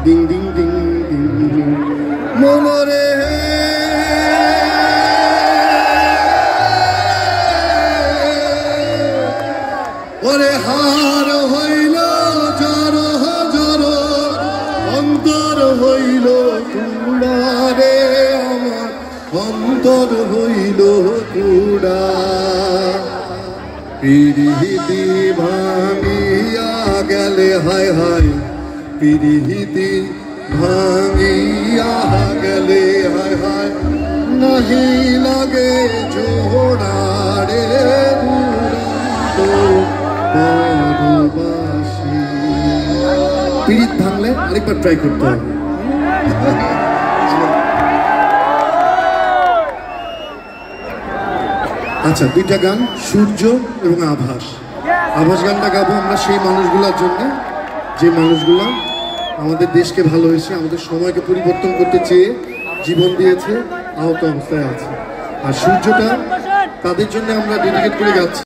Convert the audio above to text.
Ding ding ding ding মনরে ওরে হার হইল জর জর অন্তর হইল কুড়ারে আমার অন্তর হইল কুড়া পিরিহিতি ভাঙিয়া গেলে হায় হায় পিরিহিতি ভাঙিয়া গেলে হায় হায় নাহি লাগে জোড়ারে পিরিত ভাঙলে আরেকবার ট্রাই করতে হবে। আচ্ছা, দুইটা গান, সূর্য এবং আভাস। আভাস গানটা গাবো আমরা সেই মানুষগুলোর জন্য যে মানুষগুলা আমাদের দেশকে ভালোবেসে আমাদের সময়কে পরিবর্তন করতে চেয়ে জীবন দিয়েছে, আহত অবস্থায় আছে। আর সূর্যটা তাদের জন্য আমরা ডেডিকেট করে যাচ্ছি।